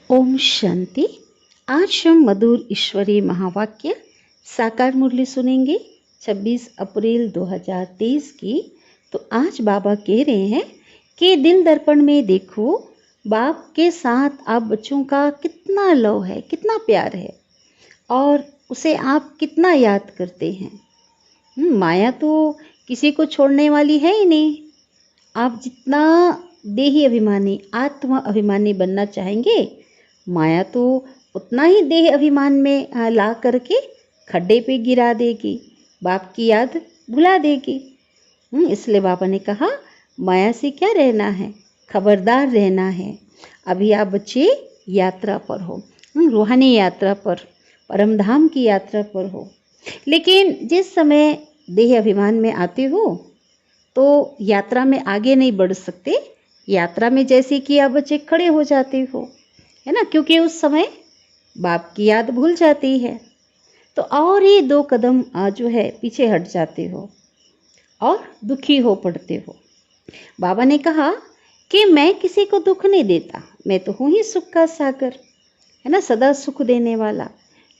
ओम शांति। आज हम मधुर ईश्वरीय महावाक्य साकार मुरली सुनेंगे 26 अप्रैल 2023 की। तो आज बाबा कह रहे हैं कि दिल दर्पण में देखो, बाप के साथ आप बच्चों का कितना लव है, कितना प्यार है और उसे आप कितना याद करते हैं। माया तो किसी को छोड़ने वाली है ही नहीं। आप जितना देही अभिमानी, आत्म अभिमानी बनना चाहेंगे, माया तो उतना ही देह अभिमान में ला करके खड्डे पे गिरा देगी, बाप की याद भुला देगी। इसलिए बाबा ने कहा माया से क्या रहना है, खबरदार रहना है। अभी आप बच्चे यात्रा पर हो, रूहानी यात्रा पर, परम धाम की यात्रा पर हो। लेकिन जिस समय देह अभिमान में आते हो तो यात्रा में आगे नहीं बढ़ सकते। यात्रा में जैसे कि आप बच्चे खड़े हो जाते हो, है ना, क्योंकि उस समय बाप की याद भूल जाती है। तो और ही 2 कदम जो है पीछे हट जाते हो और दुखी हो पड़ते हो। बाबा ने कहा कि मैं किसी को दुख नहीं देता, मैं तो हूँ ही सुख का सागर, है ना, सदा सुख देने वाला।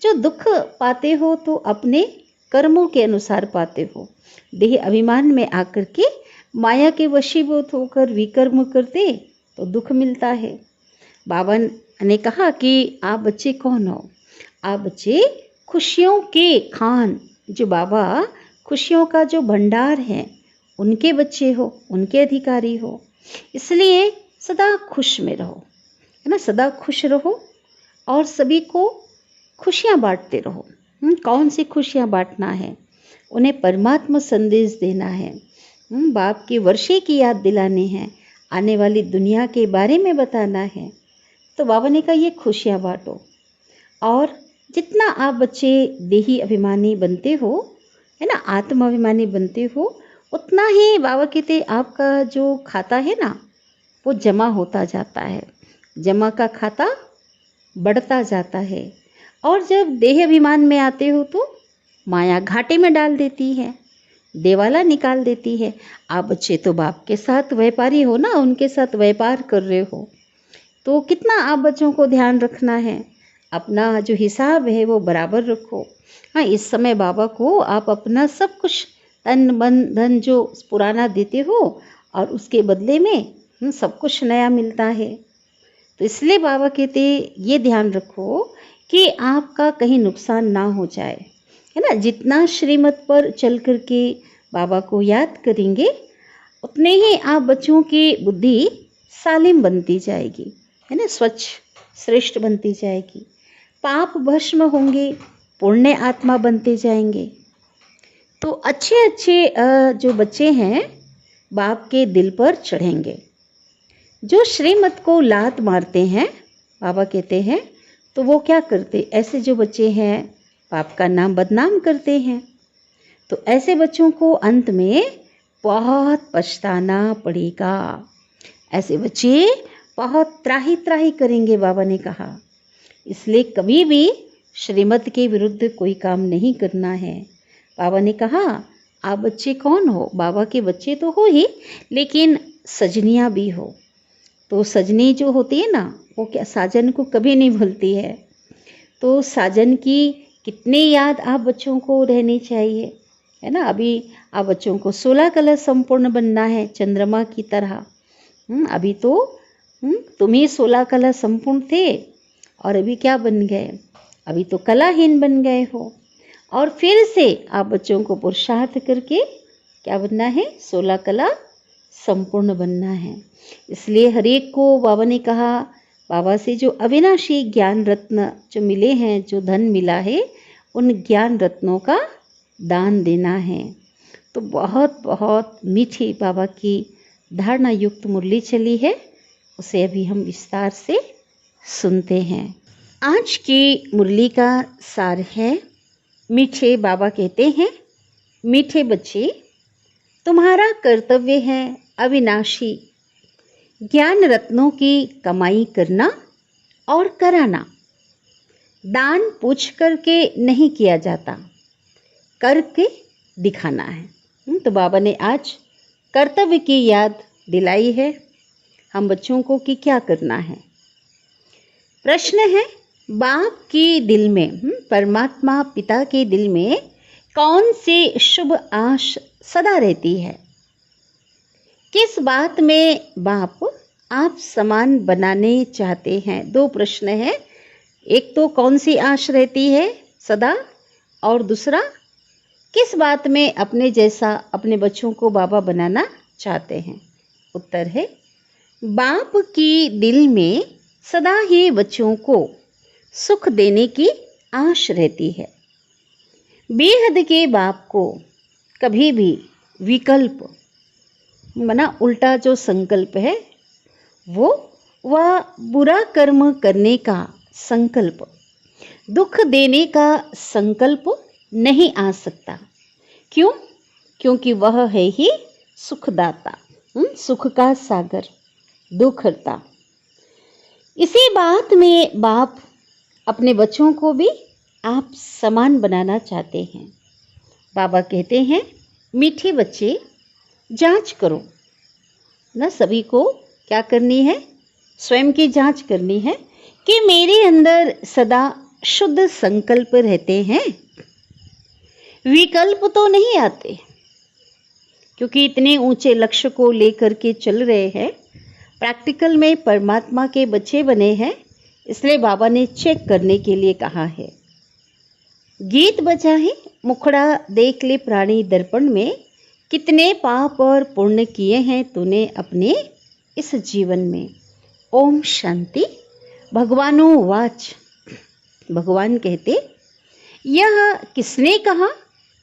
जो दुख पाते हो तो अपने कर्मों के अनुसार पाते हो। देह अभिमान में आकर के माया के वशीभूत होकर विकर्म करते तो दुख मिलता है। बाबा ने कहा कि आप बच्चे कौन हो? आप बच्चे खुशियों के खान, जो बाबा खुशियों का जो भंडार है उनके बच्चे हो, उनके अधिकारी हो। इसलिए सदा खुश में रहो, है ना, सदा खुश रहो और सभी को खुशियाँ बांटते रहो। कौन सी खुशियाँ बांटना है? उन्हें परमात्मा संदेश देना है, बाप की वर्षे की याद दिलानी है, आने वाली दुनिया के बारे में बताना है। तो बाबा ने कहा ये खुशियाँ बांटो। और जितना आप बच्चे देही अभिमानी बनते हो, है ना, आत्म अभिमानी बनते हो, उतना ही बाबा कहते आपका जो खाता है ना वो जमा होता जाता है, जमा का खाता बढ़ता जाता है। और जब देह अभिमान में आते हो तो माया घाटे में डाल देती है, देवाला निकाल देती है। आप बच्चे तो बाप के साथ व्यापारी हो ना, उनके साथ व्यापार कर रहे हो। तो कितना आप बच्चों को ध्यान रखना है, अपना जो हिसाब है वो बराबर रखो। हाँ, इस समय बाबा को आप अपना सब कुछ तन मन धन जो पुराना देते हो और उसके बदले में सब कुछ नया मिलता है। तो इसलिए बाबा कहते ये ध्यान रखो कि आपका कहीं नुकसान ना हो जाए, है ना। जितना श्रीमत पर चल कर के बाबा को याद करेंगे उतने ही आप बच्चों की बुद्धि सालिम बनती जाएगी, है ना, स्वच्छ श्रेष्ठ बनती जाएगी। पाप भस्म होंगे, पुण्य आत्मा बनते जाएंगे। तो अच्छे अच्छे जो बच्चे हैं बाप के दिल पर चढ़ेंगे। जो श्रीमत को लात मारते हैं, बाबा कहते हैं, तो वो क्या करते, ऐसे जो बच्चे हैं बाप का नाम बदनाम करते हैं। तो ऐसे बच्चों को अंत में बहुत पछताना पड़ेगा। ऐसे बच्चे बहुत त्राही त्राही करेंगे, बाबा ने कहा। इसलिए कभी भी श्रीमत के विरुद्ध कोई काम नहीं करना है। बाबा ने कहा आप बच्चे कौन हो? बाबा के बच्चे तो हो ही, लेकिन सजनियाँ भी हो। तो सजनी जो होती है ना, वो क्या साजन को कभी नहीं भूलती है। तो साजन की कितनी याद आप बच्चों को रहनी चाहिए, है ना। अभी आप बच्चों को 16 कला संपूर्ण बनना है, चंद्रमा की तरह। अभी तो तुम ही 16 कला संपूर्ण थे और अभी क्या बन गए? अभी तो कलाहीन बन गए हो। और फिर से आप बच्चों को पुरुषार्थ करके क्या बनना है? 16 कला संपूर्ण बनना है। इसलिए हर एक को बाबा ने कहा, बाबा से जो अविनाशी ज्ञान रत्न जो मिले हैं, जो धन मिला है, उन ज्ञान रत्नों का दान देना है। तो बहुत बहुत मीठी बाबा की धारणा युक्त मुरली चली है, उसे अभी हम विस्तार से सुनते हैं। आज की मुरली का सार है, मीठे बाबा कहते हैं, मीठे बच्चे तुम्हारा कर्तव्य है अविनाशी ज्ञान रत्नों की कमाई करना और कराना। दान पूछ करके नहीं किया जाता, करके दिखाना है। तो बाबा ने आज कर्तव्य की याद दिलाई है हम बच्चों को कि क्या करना है। प्रश्न है, बाप के दिल में, परमात्मा पिता के दिल में कौन सी शुभ आश सदा रहती है? किस बात में बाप आप समान बनाने चाहते हैं? दो प्रश्न है। एक तो कौन सी आश रहती है सदा, और दूसरा किस बात में अपने जैसा अपने बच्चों को बाबा बनाना चाहते हैं? उत्तर है, बाप की दिल में सदा ही बच्चों को सुख देने की आश रहती है। बेहद के बाप को कभी भी विकल्प माना उल्टा जो संकल्प है वो वह बुरा कर्म करने का संकल्प, दुख देने का संकल्प नहीं आ सकता। क्यों? क्योंकि वह है ही सुखदाता, सुख का सागर, दुखहर्ता। इसी बात में बाप अपने बच्चों को भी आप समान बनाना चाहते हैं। बाबा कहते हैं, मीठे बच्चे जांच करो ना। सभी को क्या करनी है? स्वयं की जांच करनी है कि मेरे अंदर सदा शुद्ध संकल्प रहते हैं, विकल्प तो नहीं आते। क्योंकि इतने ऊंचे लक्ष्य को लेकर के चल रहे हैं, प्रैक्टिकल में परमात्मा के बच्चे बने हैं, इसलिए बाबा ने चेक करने के लिए कहा है। गीत बजा है, मुखड़ा देख ले प्राणी दर्पण में, कितने पाप और पुण्य किए हैं तूने अपने इस जीवन में। ओम शांति। भगवानो वाच, भगवान कहते, यह किसने कहा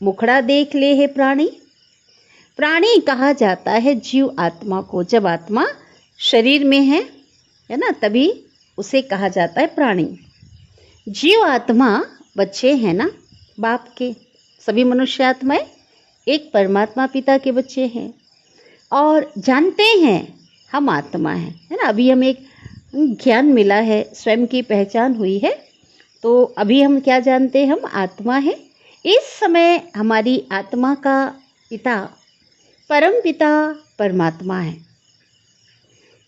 मुखड़ा देख ले है प्राणी? प्राणी कहा जाता है जीव आत्मा को। जब आत्मा शरीर में है ना, तभी उसे कहा जाता है प्राणी। जीव आत्मा बच्चे हैं ना बाप के, सभी मनुष्य आत्माएं एक परमात्मा पिता के बच्चे हैं और जानते हैं हम आत्मा हैं, है ना। अभी हम एक ज्ञान मिला है, स्वयं की पहचान हुई है, तो अभी हम क्या जानते हैं? हम आत्मा हैं। इस समय हमारी आत्मा का पिता परम पिता परमात्मा है।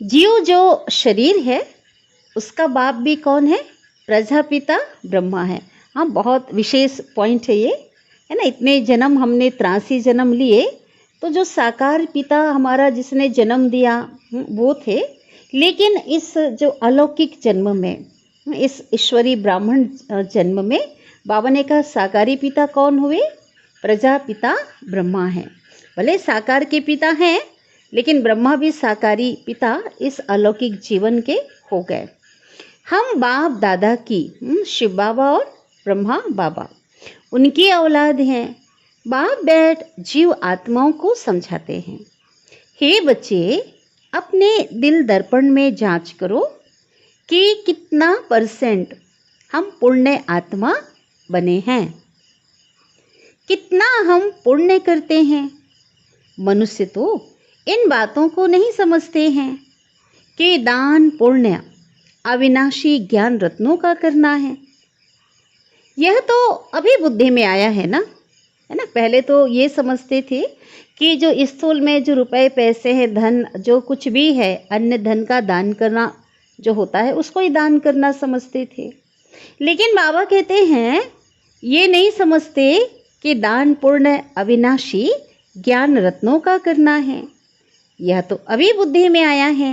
जीव जो शरीर है उसका बाप भी कौन है? प्रजापिता ब्रह्मा है। हाँ, बहुत विशेष पॉइंट है ये, है ना। इतने जन्म हमने 83 जन्म लिए, तो जो साकार पिता हमारा जिसने जन्म दिया वो थे, लेकिन इस जो अलौकिक जन्म में, इस ईश्वरी ब्राह्मण जन्म में बाबा ने कहा साकारी पिता कौन हुए? प्रजापिता ब्रह्मा है। भले साकार के पिता हैं, लेकिन ब्रह्मा भी साकारी पिता इस अलौकिक जीवन के हो गए। हम बाप दादा की, शिव बाबा और ब्रह्मा बाबा, उनकी औलाद हैं। बाप बैठ जीव आत्माओं को समझाते हैं, हे बच्चे, अपने दिल दर्पण में जांच करो कि कितना % हम पुण्य आत्मा बने हैं, कितना हम पुण्य करते हैं। मनुष्य तो इन बातों को नहीं समझते हैं कि दान पुण्य अविनाशी ज्ञान रत्नों का करना है। यह तो अभी बुद्धि में आया है ना, है ना। पहले तो ये समझते थे कि जो स्थूल में जो रुपए पैसे हैं, धन जो कुछ भी है, अन्य धन का दान करना जो होता है उसको ही दान करना समझते थे। लेकिन बाबा कहते हैं ये नहीं समझते कि दान पुण्य अविनाशी ज्ञान रत्नों का करना है। यह तो अभी बुद्धि में आया है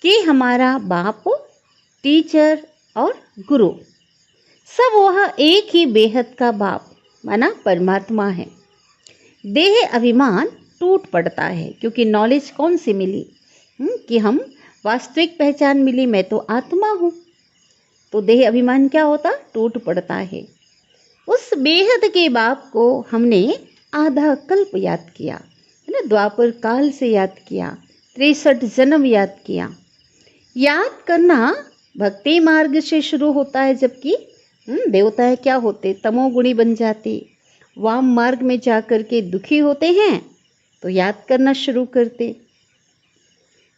कि हमारा बाप, टीचर और गुरु सब वह एक ही बेहद का बाप माना परमात्मा है। देह अभिमान टूट पड़ता है, क्योंकि नॉलेज कौन सी मिली कि हम वास्तविक पहचान मिली, मैं तो आत्मा हूँ। तो देह अभिमान क्या होता? टूट पड़ता है। उस बेहद के बाप को हमने आधा कल्प याद किया, है ना। द्वापर काल से याद किया, 63 जन्म याद किया। याद करना भक्ति मार्ग से शुरू होता है, जबकि देवताएं क्या होते? तमोगुणी बन जाते। वाम मार्ग में जाकर के दुखी होते हैं तो याद करना शुरू करते।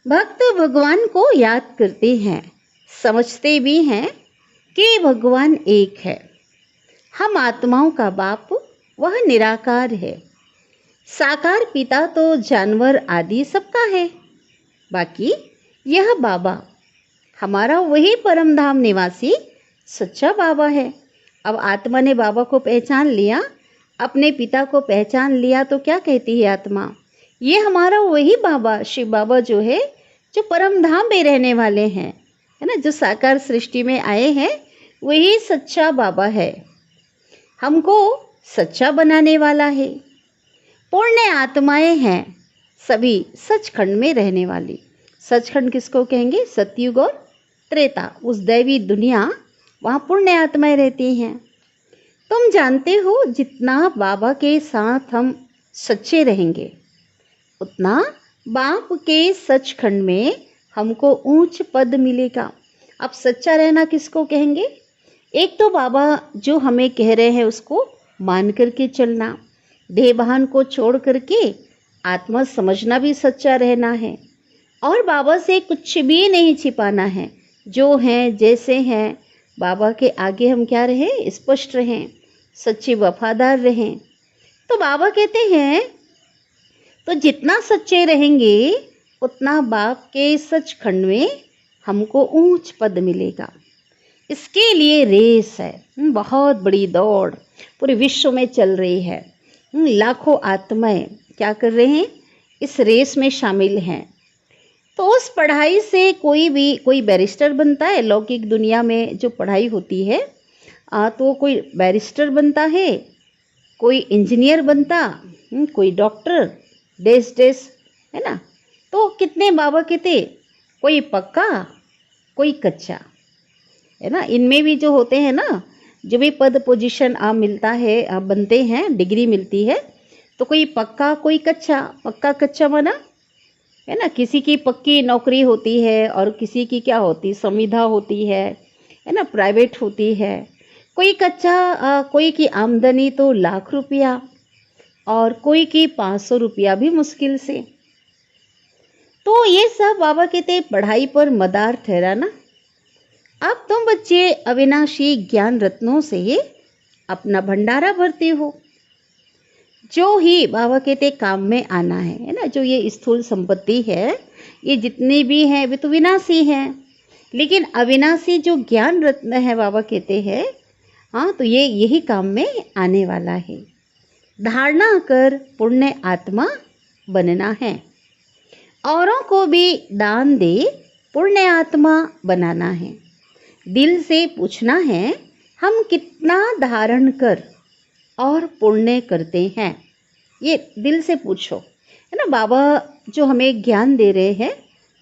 भक्त भगवान को याद करते हैं, समझते भी हैं कि भगवान एक है। हम आत्माओं का बाप वह निराकार है। साकार पिता तो जानवर आदि सबका है, बाकी यह बाबा हमारा वही परम धाम निवासी सच्चा बाबा है। अब आत्मा ने बाबा को पहचान लिया, अपने पिता को पहचान लिया, तो क्या कहती है आत्मा? ये हमारा वही बाबा, शिव बाबा जो है, जो परम धाम में रहने वाले हैं, है ना, जो साकार सृष्टि में आए हैं, वही सच्चा बाबा है, हमको सच्चा बनाने वाला है। पुण्य आत्माएं हैं सभी सचखंड में रहने वाली। सचखंड किसको कहेंगे? सतयुग और त्रेता, उस दैवी दुनिया, वहाँ पुण्य आत्माएं रहती हैं। तुम जानते हो जितना बाबा के साथ हम सच्चे रहेंगे, उतना बाप के सचखंड में हमको ऊंच पद मिलेगा। अब सच्चा रहना किसको कहेंगे? एक तो बाबा जो हमें कह रहे हैं उसको मान करके चलना, देह भान को छोड़ करके आत्मा समझना भी सच्चा रहना है, और बाबा से कुछ भी नहीं छिपाना है। जो हैं जैसे हैं बाबा के आगे हम क्या रहें? स्पष्ट रहें, सच्चे वफादार रहें। तो बाबा कहते हैं तो जितना सच्चे रहेंगे उतना बाप के सचखंड में हमको ऊंच पद मिलेगा। इसके लिए रेस है, बहुत बड़ी दौड़ पूरे विश्व में चल रही है। लाखों आत्माएं क्या कर रहे हैं? इस रेस में शामिल हैं। तो उस पढ़ाई से कोई बैरिस्टर बनता है, लौकिक दुनिया में जो पढ़ाई होती है, तो कोई बैरिस्टर बनता है, कोई इंजीनियर बनता, कोई डॉक्टर, देश है ना। तो कितने बाबा कहते? कोई पक्का, कोई कच्चा, है ना। इनमें भी जो होते हैं ना, जो भी पद पोजीशन मिलता है, बनते हैं, डिग्री मिलती है, तो कोई पक्का, कोई कच्चा। पक्का कच्चा माना, है ना, किसी की पक्की नौकरी होती है और किसी की क्या होती? संविदा होती है ना, प्राइवेट होती है। कोई कच्चा, कोई की आमदनी तो लाख रुपया और कोई की 500 रुपया भी मुश्किल से। तो ये सब बाबा कहते पढ़ाई पर मदार ठहराना। अब तुम बच्चे अविनाशी ज्ञान रत्नों से अपना भंडारा भरते हो, जो ही बाबा कहते काम में आना है ना। जो ये स्थूल संपत्ति है, ये जितने भी हैं वे तो विनाशी हैं, लेकिन अविनाशी जो ज्ञान रत्न है बाबा कहते हैं, हाँ, तो ये यही काम में आने वाला है। धारणा कर पुण्य आत्मा बनना है, औरों को भी दान दे पुण्य आत्मा बनाना है। दिल से पूछना है हम कितना धारण कर और पुण्य करते हैं, ये दिल से पूछो, है ना। बाबा जो हमें ज्ञान दे रहे हैं,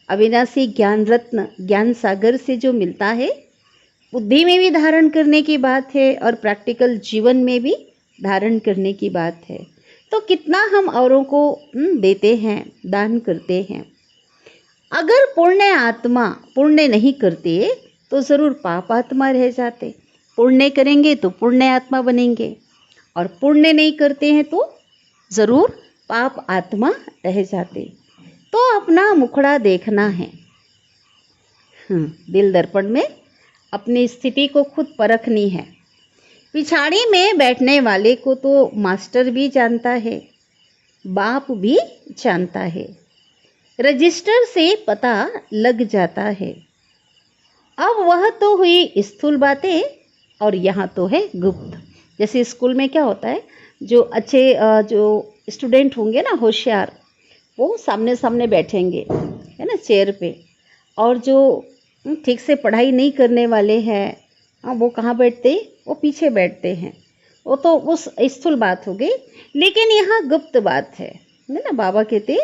अविनाशी ज्ञान रत्न ज्ञान सागर से जो मिलता है, बुद्धि में भी धारण करने की बात है और प्रैक्टिकल जीवन में भी धारण करने की बात है। तो कितना हम औरों को देते हैं, दान करते हैं। अगर पुण्य आत्मा पुण्य नहीं करते तो ज़रूर पाप आत्मा रह जाते। पुण्य करेंगे तो पुण्य आत्मा बनेंगे, और पुण्य नहीं करते हैं तो ज़रूर पाप आत्मा रह जाते। तो अपना मुखड़ा देखना है, दिल दर्पण में अपनी स्थिति को खुद परखनी है। पिछाड़ी में बैठने वाले को तो मास्टर भी जानता है, बाप भी जानता है, रजिस्टर से पता लग जाता है। अब वह तो हुई स्थूल बातें, और यहाँ तो है गुप्त। जैसे स्कूल में क्या होता है, जो अच्छे जो स्टूडेंट होंगे ना, होशियार, वो सामने सामने बैठेंगे, है ना, चेयर पे, और जो ठीक से पढ़ाई नहीं करने वाले हैं, वो कहाँ बैठते? वो पीछे बैठते हैं। वो तो उस स्थूल बात हो गई, लेकिन यहाँ गुप्त बात है ना। बाबा कहते,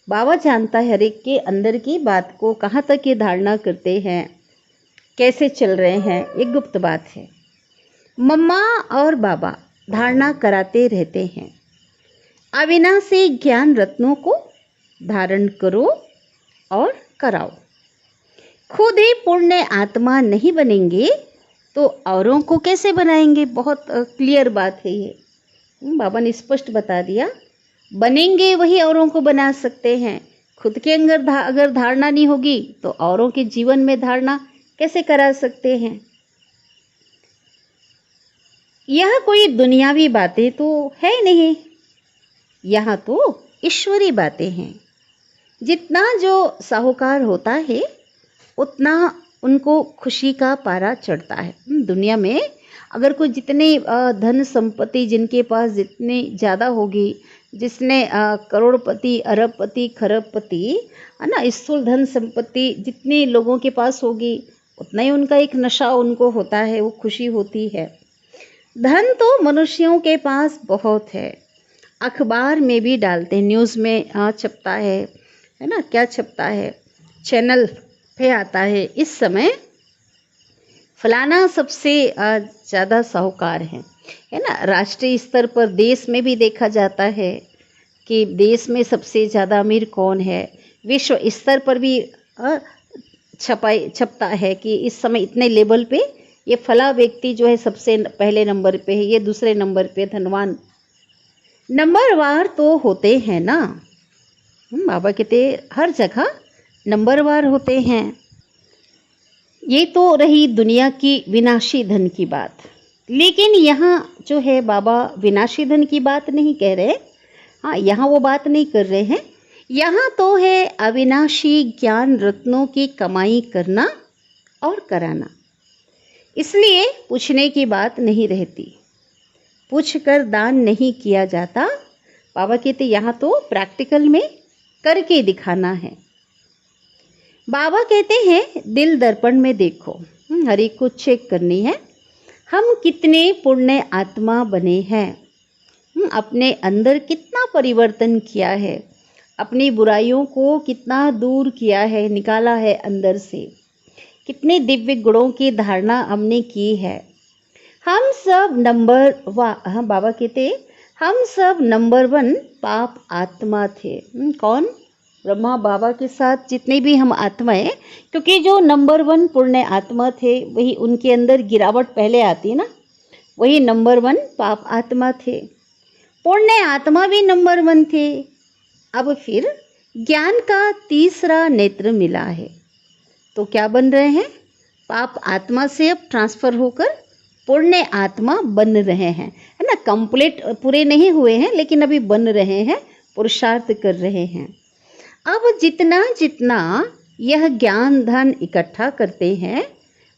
बाबा जानता है हर एक के अंदर की बात को, कहाँ तक ये धारणा करते हैं, कैसे चल रहे हैं, ये गुप्त बात है। मम्मा और बाबा धारणा कराते रहते हैं। अविनाशी ज्ञान रत्नों को धारण करो और कराओ। खुद ही पुण्य आत्मा नहीं बनेंगे तो औरों को कैसे बनाएंगे? बहुत क्लियर बात है ये, बाबा ने स्पष्ट बता दिया। बनेंगे वही औरों को बना सकते हैं। खुद के अंदर अगर धारणा नहीं होगी तो औरों के जीवन में धारणा कैसे करा सकते हैं? यह कोई दुनियावी बातें तो है नहीं, यहाँ तो ईश्वरी बातें हैं। जितना जो साहूकार होता है उतना उनको खुशी का पारा चढ़ता है। दुनिया में अगर कोई जितने धन संपत्ति जिनके पास जितनी ज़्यादा होगी, जिसने करोड़पति, अरबपति, खरबपति, है ना, स्थूल धन संपत्ति जितने लोगों के पास होगी, उतना ही उनका एक नशा उनको होता है, वो खुशी होती है। धन तो मनुष्यों के पास बहुत है, अखबार में भी डालते हैं, न्यूज़ में छपता है ना, क्या छपता है, चैनल पे आता है, इस समय फलाना सबसे ज़्यादा साहूकार है ना। राष्ट्रीय स्तर पर देश में भी देखा जाता है कि देश में सबसे ज़्यादा अमीर कौन है। विश्व स्तर पर भी छपता है कि इस समय इतने लेवल पे ये फला व्यक्ति जो है सबसे पहले नंबर पे है, ये दूसरे नंबर पे धनवान। नंबरवार तो होते हैं ना, बाबा कहते हर जगह नंबरवार होते हैं। ये तो रही दुनिया की विनाशी धन की बात, लेकिन यहाँ जो है बाबा विनाशी धन की बात नहीं कह रहे। हाँ, यहाँ वो बात नहीं कर रहे हैं। यहाँ तो है अविनाशी ज्ञान रत्नों की कमाई करना और कराना। इसलिए पूछने की बात नहीं रहती, पूछकर दान नहीं किया जाता। बाबा कहते यहाँ तो प्रैक्टिकल में करके दिखाना है। बाबा कहते हैं दिल दर्पण में देखो, हर एक को चेक करनी है, हम कितने पुण्य आत्मा बने हैं, अपने अंदर कितना परिवर्तन किया है, अपनी बुराइयों को कितना दूर किया है, निकाला है अंदर से, कितने दिव्य गुणों की धारणा हमने की है। हम सब बाबा कहते हम सब नंबर 1 पाप आत्मा थे। कौन? ब्रह्मा बाबा के साथ जितने भी हम आत्माएं, क्योंकि जो नंबर 1 पुण्य आत्मा थे वही उनके अंदर गिरावट पहले आती ना, वही नंबर 1 पाप आत्मा थे। पुण्य आत्मा भी नंबर 1 थे। अब फिर ज्ञान का तीसरा नेत्र मिला है, तो क्या बन रहे हैं? पाप आत्मा से अब ट्रांसफर होकर पुण्य आत्मा बन रहे हैं, है ना। कंप्लीट पूरे नहीं हुए हैं, लेकिन अभी बन रहे हैं, पुरुषार्थ कर रहे हैं। अब जितना जितना यह ज्ञान धन इकट्ठा करते हैं,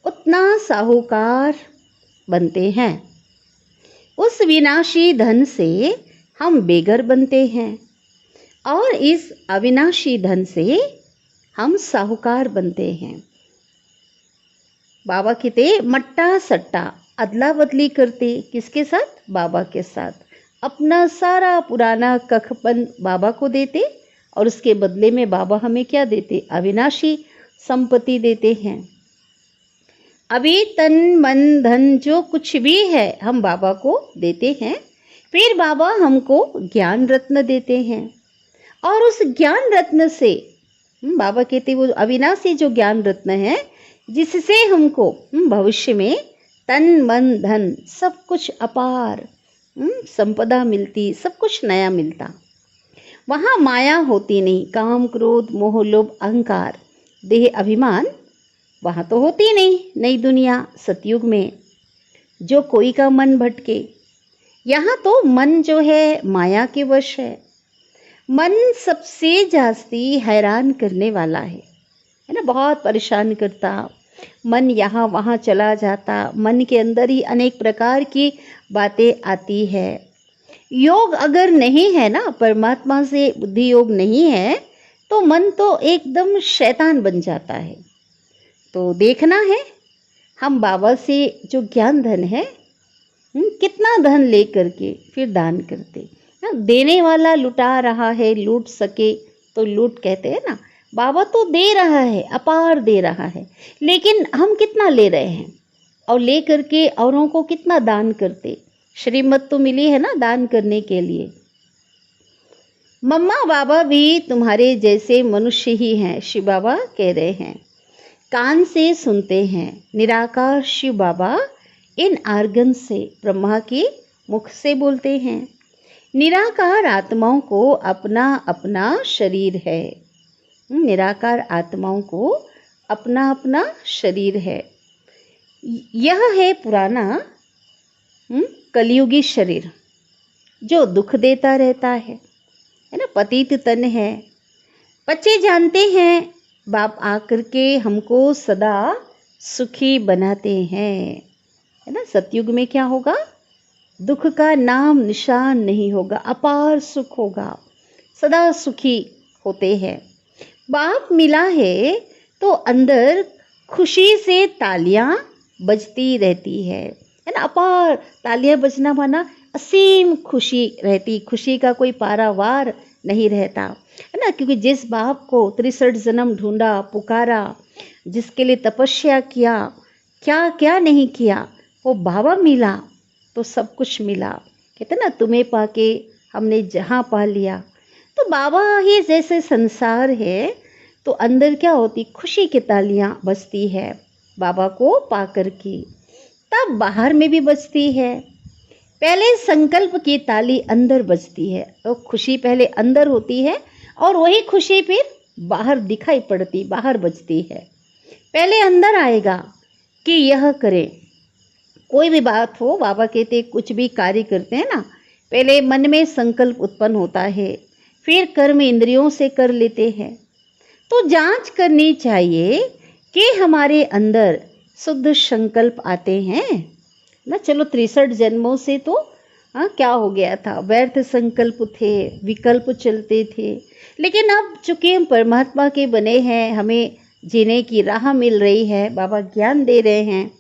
उतना साहूकार बनते हैं। उस विनाशी धन से हम बेघर बनते हैं और इस अविनाशी धन से हम साहूकार बनते हैं। बाबा कहते मट्टा सट्टा अदला बदली करते, किसके साथ? बाबा के साथ। अपना सारा पुराना कखपन बाबा को देते और उसके बदले में बाबा हमें क्या देते? अविनाशी संपत्ति देते हैं। अभी तन मन धन जो कुछ भी है हम बाबा को देते हैं, फिर बाबा हमको ज्ञान रत्न देते हैं और उस ज्ञान रत्न से बाबा कहते वो अविनाशी जो ज्ञान रत्न है, जिससे हमको भविष्य में तन मन धन सब कुछ अपार संपदा मिलती, सब कुछ नया मिलता। वहाँ माया होती नहीं, काम क्रोध मोह लोभ अहंकार देह अभिमान वहाँ तो होती नहीं। नई दुनिया सतयुग में जो कोई का मन भटके, यहाँ तो मन जो है माया के वश है। मन सबसे जास्ती हैरान करने वाला है ना, बहुत परेशान करता। मन यहाँ वहाँ चला जाता, मन के अंदर ही अनेक प्रकार की बातें आती है। योग अगर नहीं है ना, परमात्मा से बुद्धि योग नहीं है, तो मन तो एकदम शैतान बन जाता है। तो देखना है हम बाबा से जो ज्ञान धन है, कितना धन ले करके फिर दान करते। देने वाला लुटा रहा है, लूट सके तो लूट कहते हैं ना। बाबा तो दे रहा है, अपार दे रहा है, लेकिन हम कितना ले रहे हैं और ले करके औरों को कितना दान करते। श्रीमत तो मिली है ना दान करने के लिए। मम्मा बाबा भी तुम्हारे जैसे मनुष्य ही हैं, शिव बाबा कह रहे हैं। कान से सुनते हैं, निराकार शिव बाबा इन आर्गन से ब्रह्मा के मुख से बोलते हैं। निराकार आत्माओं को अपना अपना शरीर है। निराकार आत्माओं को अपना अपना शरीर है। यह है पुराना कलयुगी शरीर जो दुख देता रहता है ना। पतित तन है। बच्चे जानते हैं बाप आकर के हमको सदा सुखी बनाते हैं, है ना। सतयुग में क्या होगा? दुख का नाम निशान नहीं होगा, अपार सुख होगा, सदा सुखी होते हैं। बाप मिला है तो अंदर खुशी से तालियां बजती रहती है ना। अपार तालियां बजना माना असीम खुशी रहती, खुशी का कोई पारावार नहीं रहता, है ना। क्योंकि जिस बाप को 63 जन्म ढूंढा, पुकारा, जिसके लिए तपस्या किया, क्या क्या नहीं किया, वो बाबा मिला तो सब कुछ मिला। कहते ना, तुम्हें पाके हमने जहाँ पा लिया। तो बाबा ही जैसे संसार है तो अंदर क्या होती? खुशी की तालियां बजती है बाबा को पाकर के। तब बाहर में भी बजती है। पहले संकल्प की ताली अंदर बजती है, तो खुशी पहले अंदर होती है और वही खुशी फिर बाहर दिखाई पड़ती, बाहर बजती है। पहले अंदर आएगा कि यह करें, कोई भी बात हो, बाबा कहते कुछ भी कार्य करते हैं ना, पहले मन में संकल्प उत्पन्न होता है, फिर कर्म इंद्रियों से कर लेते हैं। तो जांच करनी चाहिए कि हमारे अंदर शुद्ध संकल्प आते हैं ना। चलो 63 जन्मों से तो क्या हो गया था? व्यर्थ संकल्प थे, विकल्प चलते थे। लेकिन अब चूंकि हम परमात्मा के बने हैं, हमें जीने की राह मिल रही है, बाबा ज्ञान दे रहे हैं,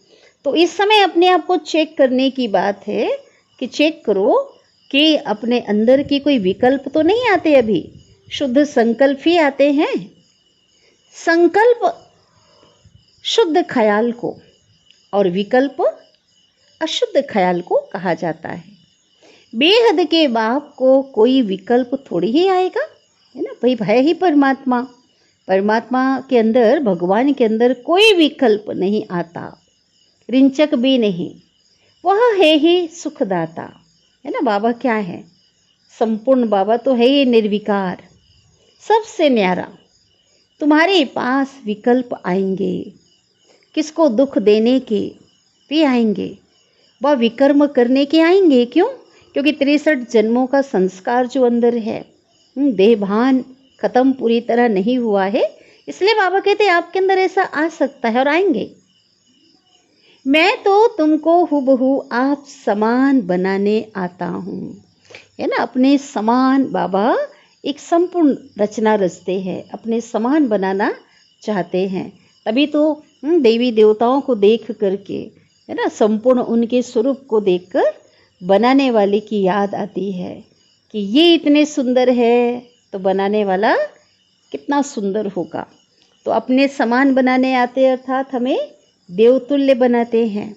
तो इस समय अपने आप को चेक करने की बात है कि चेक करो कि अपने अंदर की कोई विकल्प तो नहीं आते, अभी शुद्ध संकल्प ही आते हैं। संकल्प शुद्ध ख्याल को और विकल्प अशुद्ध ख्याल को कहा जाता है। बेहद के बाप को कोई विकल्प थोड़ी ही आएगा, है ना। भाई है ही परमात्मा, परमात्मा के अंदर, भगवान के अंदर कोई विकल्प नहीं आता, रिंचक भी नहीं। वह है ही सुखदाता, है ना। बाबा क्या है? संपूर्ण बाबा तो है ही निर्विकार, सबसे न्यारा। तुम्हारे पास विकल्प आएंगे, किसको दुख देने के भी आएंगे, वह विकर्म करने के आएंगे। क्यों? क्योंकि 63 जन्मों का संस्कार जो अंदर है, देहभान खत्म पूरी तरह नहीं हुआ है, इसलिए बाबा कहते हैं आपके अंदर ऐसा आ सकता है और आएंगे। मैं तो तुमको हुबहू आप समान बनाने आता हूँ, है ना। अपने समान बाबा एक संपूर्ण रचना रचते हैं, अपने समान बनाना चाहते हैं। तभी तो देवी देवताओं को देख करके, है ना, संपूर्ण उनके स्वरूप को देखकर बनाने वाले की याद आती है कि ये इतने सुंदर है तो बनाने वाला कितना सुंदर होगा। तो अपने समान बनाने आते, अर्थात हमें देवतुल्य बनाते हैं।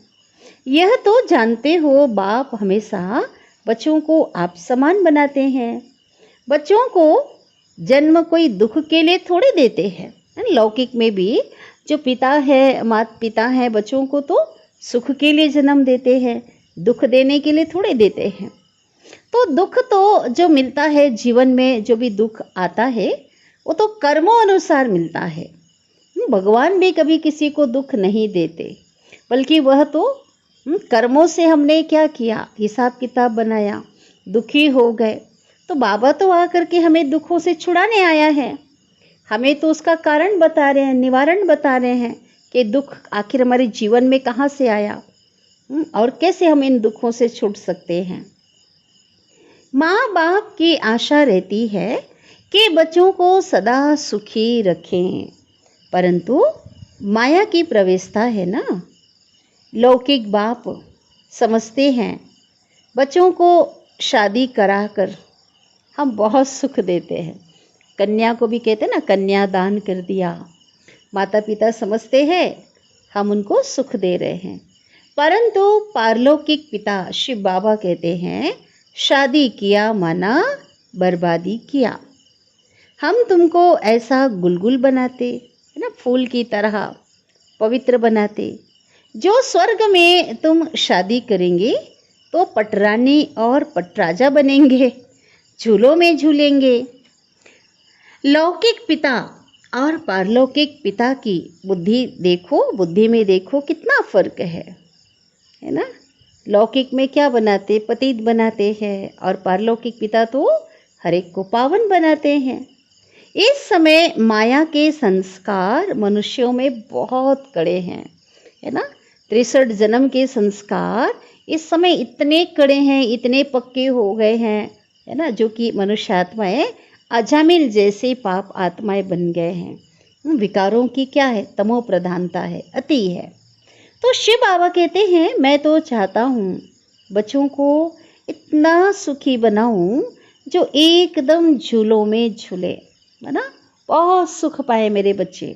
यह तो जानते हो बाप हमेशा बच्चों को आप समान बनाते हैं। बच्चों को जन्म कोई दुख के लिए थोड़े देते हैं। लौकिक में भी जो पिता है, माता पिता है, बच्चों को तो सुख के लिए जन्म देते हैं, दुख देने के लिए थोड़े देते हैं। तो दुख तो जो मिलता है जीवन में, जो भी दुख आता है वो तो कर्मों अनुसार मिलता है। भगवान भी कभी किसी को दुख नहीं देते, बल्कि वह तो कर्मों से हमने क्या किया, हिसाब किताब बनाया, दुखी हो गए। तो बाबा तो आकर के हमें दुखों से छुड़ाने आया है, हमें तो उसका कारण बता रहे हैं, निवारण बता रहे हैं कि दुख आखिर हमारे जीवन में कहाँ से आया और कैसे हम इन दुखों से छूट सकते हैं। माँ बाप की आशा रहती है कि बच्चों को सदा सुखी रखें, परंतु माया की प्रवेशता है ना। लौकिक बाप समझते हैं बच्चों को शादी कराकर हम बहुत सुख देते हैं। कन्या को भी कहते हैं ना, कन्या दान कर दिया। माता पिता समझते हैं हम उनको सुख दे रहे हैं, परंतु पारलौकिक पिता शिव बाबा कहते हैं शादी किया माना बर्बादी किया। हम तुमको ऐसा गुलगुल बनाते, है ना, फूल की तरह पवित्र बनाते। जो स्वर्ग में तुम शादी करेंगे तो पटरानी और पटराजा बनेंगे, झूलों में झूलेंगे। लौकिक पिता और पारलौकिक पिता की बुद्धि देखो, बुद्धि में देखो कितना फर्क है ना। लौकिक में क्या बनाते, पतित बनाते हैं, और पारलौकिक पिता तो हर एक को पावन बनाते हैं। इस समय माया के संस्कार मनुष्यों में बहुत कड़े हैं, है ना। 63 जन्म के संस्कार इस समय इतने कड़े हैं, इतने पक्के हो गए हैं, है ना, जो कि मनुष्य आत्माएं अजामिल जैसे पाप आत्माएं बन गए हैं। विकारों की क्या है, तमो प्रधानता है, अति है। तो शिव बाबा कहते हैं मैं तो चाहता हूँ बच्चों को इतना सुखी बनाऊं जो एकदम झूलों में झूले, है ना, बहुत सुख पाए मेरे बच्चे।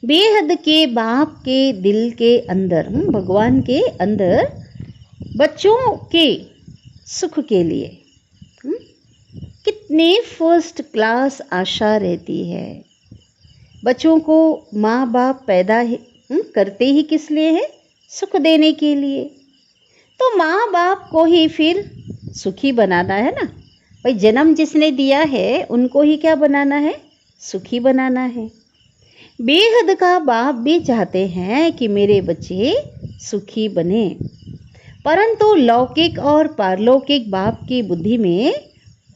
बेहद के बाप के दिल के अंदर, भगवान के अंदर बच्चों के सुख के लिए कितने फर्स्ट क्लास आशा रहती है। बच्चों को माँ बाप पैदा करते ही किस लिए है, सुख देने के लिए। तो माँ बाप को ही फिर सुखी बनाना है ना भाई। जन्म जिसने दिया है उनको ही क्या बनाना है, सुखी बनाना है। बेहद का बाप भी चाहते हैं कि मेरे बच्चे सुखी बने, परंतु लौकिक और पारलौकिक बाप की बुद्धि में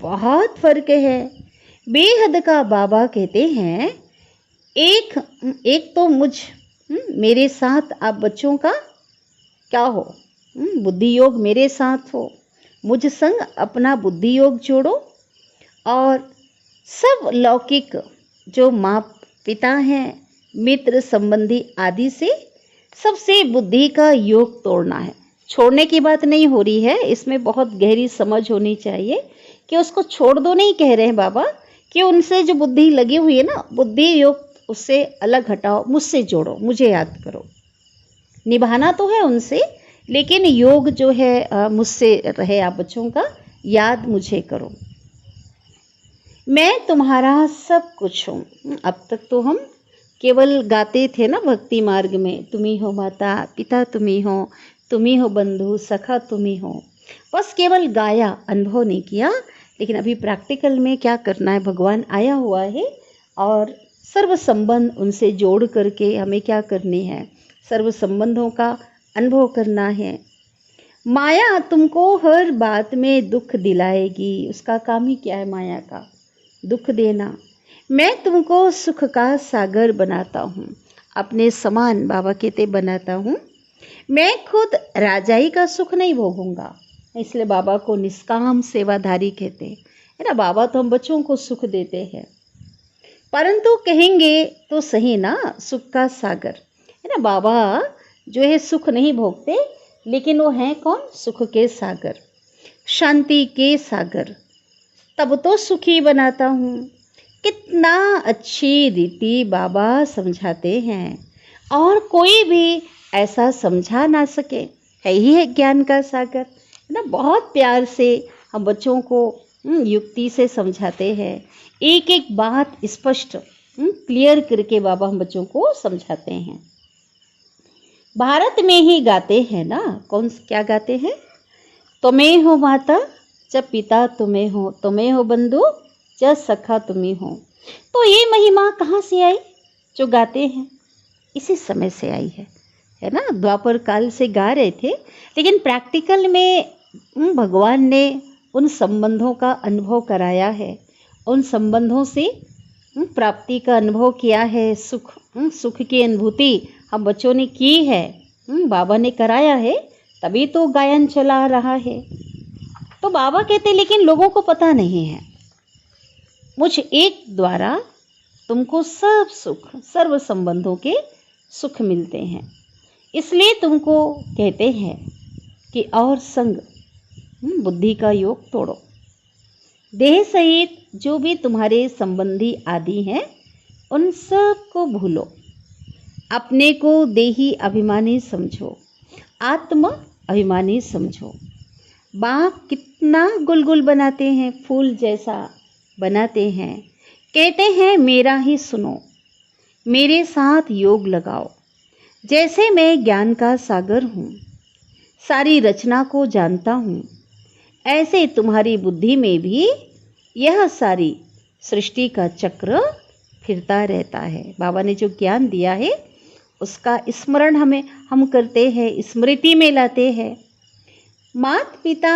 बहुत फर्क है। बेहद का बाबा कहते हैं एक तो मेरे साथ आप बच्चों का क्या हो, बुद्धि योग मेरे साथ हो, मुझ संग अपना बुद्धि योग जोड़ो, और सब लौकिक जो माँ पिता हैं, मित्र संबंधी आदि से सबसे बुद्धि का योग तोड़ना है। छोड़ने की बात नहीं हो रही है, इसमें बहुत गहरी समझ होनी चाहिए कि उसको छोड़ दो नहीं कह रहे हैं बाबा, कि उनसे जो बुद्धि लगी हुई है ना, बुद्धि योग उससे अलग हटाओ, मुझसे जोड़ो, मुझे याद करो। निभाना तो है उनसे, लेकिन योग जो है मुझसे रहे, आप बच्चों का याद मुझे करो। मैं तुम्हारा सब कुछ हूँ। अब तक तो हम केवल गाते थे ना भक्ति मार्ग में, तुम्ही हो माता पिता, तुम्ही हो बंधु सखा, तुम्ही हो, बस केवल गाया, अनुभव नहीं किया। लेकिन अभी प्रैक्टिकल में क्या करना है, भगवान आया हुआ है और सर्व संबंध उनसे जोड़ करके हमें क्या करनी है, सर्व संबंधों का अनुभव करना है। माया तुमको हर बात में दुख दिलाएगी, उसका काम ही क्या है माया का, दुख देना। मैं तुमको सुख का सागर बनाता हूँ, अपने समान बाबा कहते बनाता हूँ। मैं खुद राजाई का सुख नहीं भोगूंगा, इसलिए बाबा को निष्काम सेवाधारी कहते हैं, है ना। बाबा तो हम बच्चों को सुख देते हैं, परंतु कहेंगे तो सही ना, सुख का सागर, है ना। बाबा जो है सुख नहीं भोगते, लेकिन वो हैं कौन, सुख के सागर, शांति के सागर। तब तो सुखी बनाता हूँ। कितना अच्छी रीति बाबा समझाते हैं, और कोई भी ऐसा समझा ना सके, है ही है ज्ञान का सागर, है ना। बहुत प्यार से हम बच्चों को युक्ति से समझाते हैं, एक एक बात स्पष्ट क्लियर करके बाबा हम बच्चों को समझाते हैं। भारत में ही गाते हैं ना, कौन क्या गाते हैं, तुम्हें हो माता जब पिता तुम्हें हो बंधु जब सखा तुम्हें हो। तो ये महिमा कहाँ से आई जो गाते हैं, इसी समय से आई है ना। द्वापर काल से गा रहे थे, लेकिन प्रैक्टिकल में भगवान ने उन संबंधों का अनुभव कराया है, उन संबंधों से प्राप्ति का अनुभव किया है, सुख की अनुभूति हम बच्चों ने की है, बाबा ने कराया है, तभी तो गायन चला रहा है। तो बाबा कहते लेकिन लोगों को पता नहीं है, मुझ एक द्वारा तुमको सब सुख, सर्व संबंधों के सुख मिलते हैं, इसलिए तुमको कहते हैं कि और संग बुद्धि का योग तोड़ो। देह सहित जो भी तुम्हारे संबंधी आदि हैं उन सब को भूलो, अपने को देही अभिमानी समझो, आत्म अभिमानी समझो। बाप कितना गुलगुल बनाते हैं, फूल जैसा बनाते हैं, कहते हैं मेरा ही सुनो, मेरे साथ योग लगाओ। जैसे मैं ज्ञान का सागर हूँ, सारी रचना को जानता हूँ, ऐसे तुम्हारी बुद्धि में भी यह सारी सृष्टि का चक्र फिरता रहता है। बाबा ने जो ज्ञान दिया है उसका स्मरण हम करते हैं, स्मृति में लाते हैं। माता पिता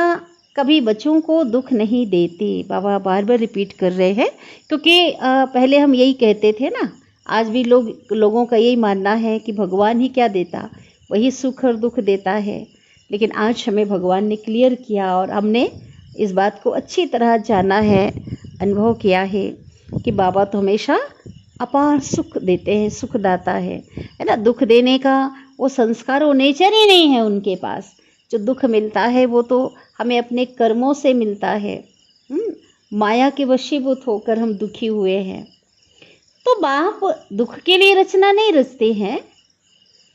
कभी बच्चों को दुख नहीं देते। बाबा बार बार रिपीट कर रहे हैं, क्योंकि पहले हम यही कहते थे ना, आज भी लोगों का यही मानना है कि भगवान ही क्या देता, वही सुख और दुख देता है। लेकिन आज हमें भगवान ने क्लियर किया और हमने इस बात को अच्छी तरह जाना है, अनुभव किया है कि बाबा तो हमेशा अपार सुख देते हैं, सुखदाता है ना। दुख देने का वो संस्कार, वो नेचर ही नहीं है उनके पास। जो दुख मिलता है वो तो हमें अपने कर्मों से मिलता है। माया के वशीभूत होकर हम दुखी हुए हैं। तो बाप दुख के लिए रचना नहीं रचते हैं।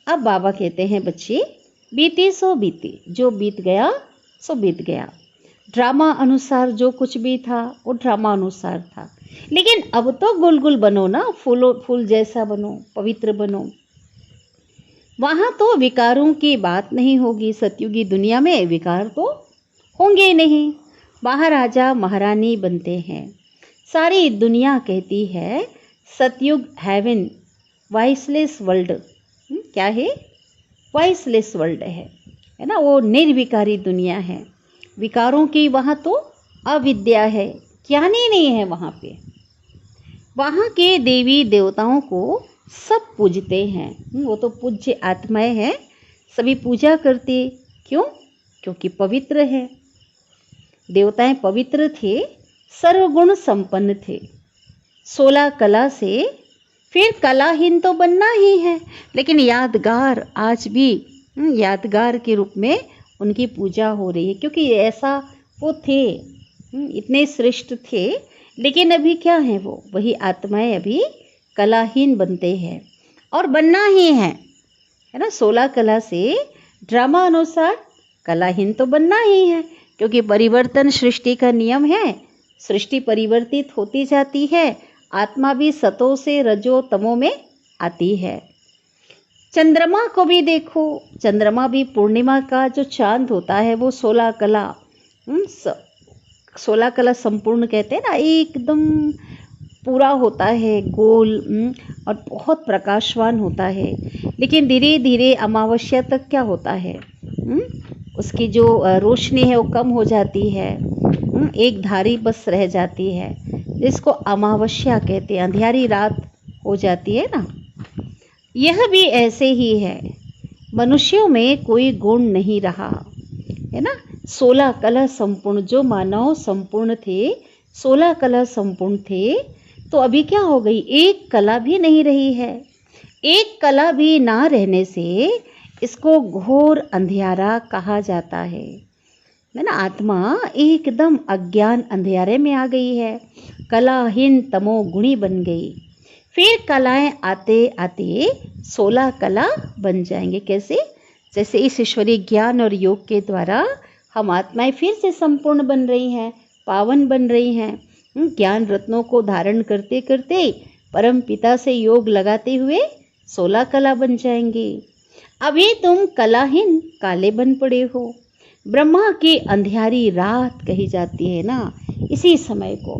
अब बाबा कहते हैं, बच्चे बीती सो बीती, जो बीत गया सो बीत गया। ड्रामा अनुसार जो कुछ भी था वो ड्रामा अनुसार था, लेकिन अब तो गुलगुल बनो ना, फूल जैसा बनो, पवित्र बनो। वहाँ तो विकारों की बात नहीं होगी। सतयुगी दुनिया में विकार तो होंगे ही नहीं। महाराजा महारानी बनते हैं। सारी दुनिया कहती है सतयुग हेवन, वाइसलेस वर्ल्ड। क्या है? वाइसलेस वर्ल्ड है ना। वो निर्विकारी दुनिया है। विकारों की वहाँ तो अविद्या है, ज्ञानी नहीं है वहाँ पे। वहाँ के देवी देवताओं को सब पूजते हैं। वो तो पूज्य आत्माएं हैं, सभी पूजा करते। क्यों? क्योंकि पवित्र है। देवताएं पवित्र थे, सर्वगुण संपन्न थे। 16 कला से फिर कलाहीन तो बनना ही है, लेकिन यादगार आज भी यादगार के रूप में उनकी पूजा हो रही है, क्योंकि ऐसा वो थे, इतने श्रेष्ठ थे। लेकिन अभी क्या है, वो वही आत्माएं अभी कलाहीन बनते हैं और बनना ही है ना। 16 कला से ड्रामा अनुसार कलाहीन तो बनना ही है, क्योंकि परिवर्तन सृष्टि का नियम है। सृष्टि परिवर्तित होती जाती है, आत्मा भी सतो से रजो तमो में आती है। चंद्रमा को भी देखो, चंद्रमा भी पूर्णिमा का जो चांद होता है वो 16 कला 16 कला संपूर्ण कहते हैं ना, एकदम पूरा होता है, गोल और बहुत प्रकाशवान होता है। लेकिन धीरे धीरे अमावस्या तक क्या होता है, उसकी जो रोशनी है वो कम हो जाती है, एक धारी बस रह जाती है, जिसको अमावस्या कहते हैं। अंधियारी रात हो जाती है ना। यह भी ऐसे ही है, मनुष्यों में कोई गुण नहीं रहा है ना। 16 कला संपूर्ण, जो मानव संपूर्ण थे, 16 कला संपूर्ण थे, तो अभी क्या हो गई, एक कला भी नहीं रही है। एक कला भी ना रहने से इसको घोर अंधियारा कहा जाता है ना। आत्मा एकदम अज्ञान अंधियारे में आ गई है, कलाहीन तमोगुणी बन गई। फिर कलाएं आते आते 16 कला बन जाएंगे। कैसे? जैसे इस ईश्वरीय ज्ञान और योग के द्वारा हम आत्माएं फिर से संपूर्ण बन रही हैं, पावन बन रही हैं। ज्ञान रत्नों को धारण करते करते परम पिता से योग लगाते हुए 16 कला बन जाएंगे। अभी तुम कलाहीन काले बन पड़े हो। ब्रह्मा की अंधियारी रात कही जाती है ना, इसी समय को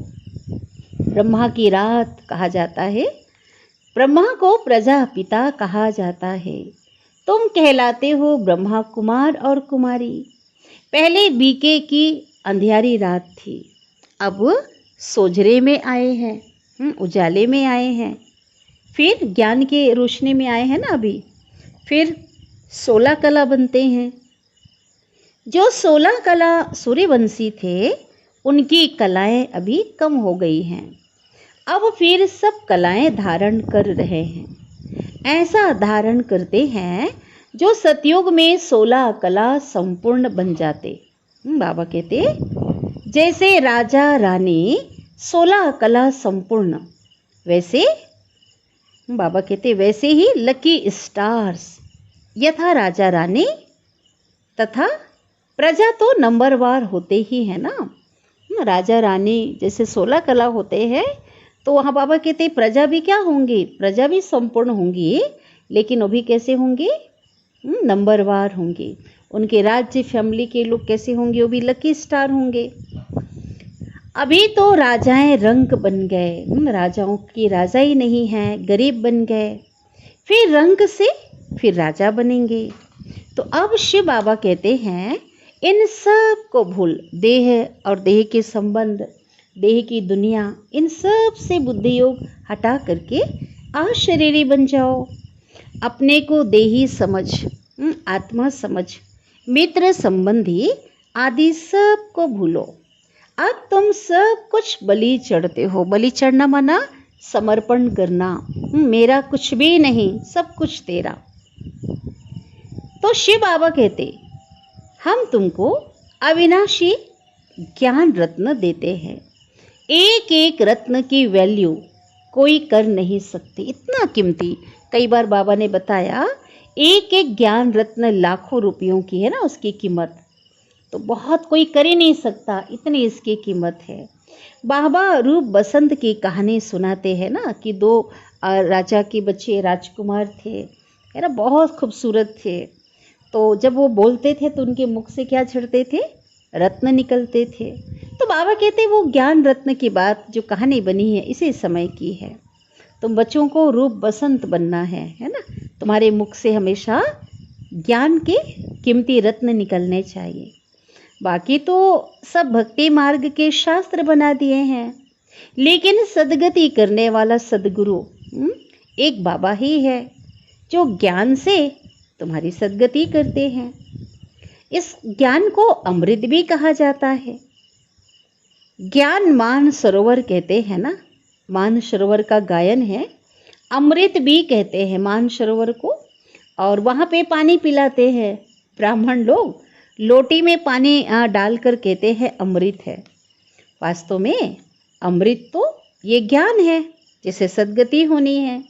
ब्रह्मा की रात कहा जाता है। ब्रह्मा को प्रजापिता कहा जाता है। तुम कहलाते हो ब्रह्मा कुमार और कुमारी। पहले बीके की अंधियारी रात थी, अब सोजरे में आए हैं, उजाले में आए हैं, फिर ज्ञान के रोशनी में आए हैं ना अभी, फिर 16 कला बनते हैं। जो 16 कला सूर्यवंशी थे, उनकी कलाएं अभी कम हो गई हैं, अब फिर सब कलाएं धारण कर रहे हैं। ऐसा धारण करते हैं जो सतयुग में 16 कला संपूर्ण बन जाते। बाबा कहते जैसे राजा रानी 16 कला संपूर्ण, वैसे बाबा कहते वैसे ही लकी स्टार्स, यथा राजा रानी तथा प्रजा तो नंबरवार होते ही है ना। राजा रानी जैसे 16 कला होते हैं, तो वहाँ बाबा कहते प्रजा भी क्या होंगी, प्रजा भी संपूर्ण होंगी, लेकिन वो भी कैसे होंगे, नंबरवार होंगे। उनके राज्य फैमिली के लोग कैसे होंगे, वो भी लकी स्टार होंगे। अभी तो राजाएं रंक बन गए, राजाओं की राजा ही नहीं है, गरीब बन गए, फिर रंक से फिर राजा बनेंगे। तो अब शिव बाबा कहते हैं इन सब को भूल, देह और देह के संबंध, देह की दुनिया, इन सब से बुद्धि योग हटा करके अशरीरी बन जाओ। अपने को देही समझ, आत्मा समझ, मित्र संबंधी आदि सब को भूलो। अब तुम सब कुछ बलि चढ़ते हो। बलि चढ़ना माना समर्पण करना, मेरा कुछ भी नहीं, सब कुछ तेरा। तो शिव बाबा कहते, हम तुमको अविनाशी ज्ञान रत्न देते हैं। एक एक रत्न की वैल्यू कोई कर नहीं सकती, इतना कीमती। कई बार बाबा ने बताया, एक एक ज्ञान रत्न लाखों रुपयों की है ना, उसकी कीमत तो बहुत कोई कर ही नहीं सकता, इतनी इसकी कीमत है। बाबा रूप बसंत की कहानी सुनाते हैं ना, कि दो राजा के बच्चे राजकुमार थे, है ना, बहुत खूबसूरत थे। तो जब वो बोलते थे तो उनके मुख से क्या झड़ते थे? रत्न निकलते थे। तो बाबा कहते वो ज्ञान रत्न की बात जो कहानी बनी है इसी समय की है। तुम बच्चों को रूप बसंत बनना है ना, तुम्हारे मुख से हमेशा ज्ञान के कीमती रत्न निकलने चाहिए। बाकी तो सब भक्ति मार्ग के शास्त्र बना दिए हैं, लेकिन सदगति करने वाला सदगुरु एक बाबा ही है, जो ज्ञान से तुम्हारी सदगति करते हैं। इस ज्ञान को अमृत भी कहा जाता है। ज्ञान मान सरोवर कहते हैं ना, मान सरोवर का गायन है। अमृत भी कहते हैं मान सरोवर को, और वहाँ पे पानी पिलाते हैं ब्राह्मण लोग, लोटी में पानी डालकर कहते हैं अमृत है। वास्तव में अमृत तो ये ज्ञान है जिसे सदगति होनी है।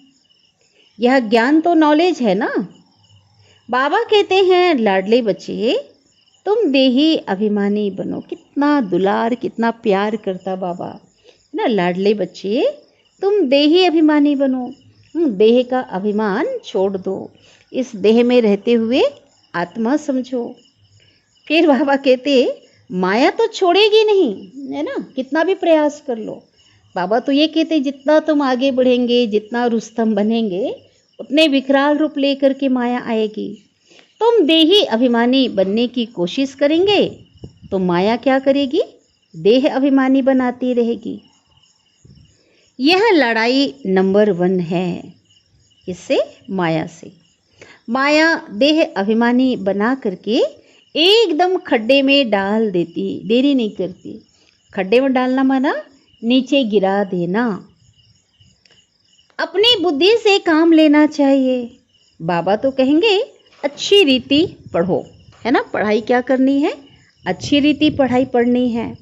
यह ज्ञान तो नॉलेज है ना। बाबा कहते हैं, लाडले बच्चे तुम देही अभिमानी बनो। कितना दुलार, कितना प्यार करता बाबा ना। लाडले बच्चे तुम देही अभिमानी बनो, देह का अभिमान छोड़ दो, इस देह में रहते हुए आत्मा समझो। फिर बाबा कहते माया तो छोड़ेगी नहीं, है ना, कितना भी प्रयास कर लो। बाबा तो ये कहते जितना तुम आगे बढ़ेंगे, जितना रुस्तम बनेंगे, उतने विकराल रूप लेकर के माया आएगी। तुम देही अभिमानी बनने की कोशिश करेंगे तो माया क्या करेगी? देह अभिमानी बनाती रहेगी। यह लड़ाई नंबर 1 है। किससे? माया से। माया देह अभिमानी बना करके एकदम खड्डे में डाल देती, देरी नहीं करती। खड्डे में डालना माना नीचे गिरा देना। अपनी बुद्धि से काम लेना चाहिए। बाबा तो कहेंगे अच्छी रीति पढ़ो, है ना। पढ़ाई क्या करनी है? अच्छी रीति पढ़ाई पढ़नी है।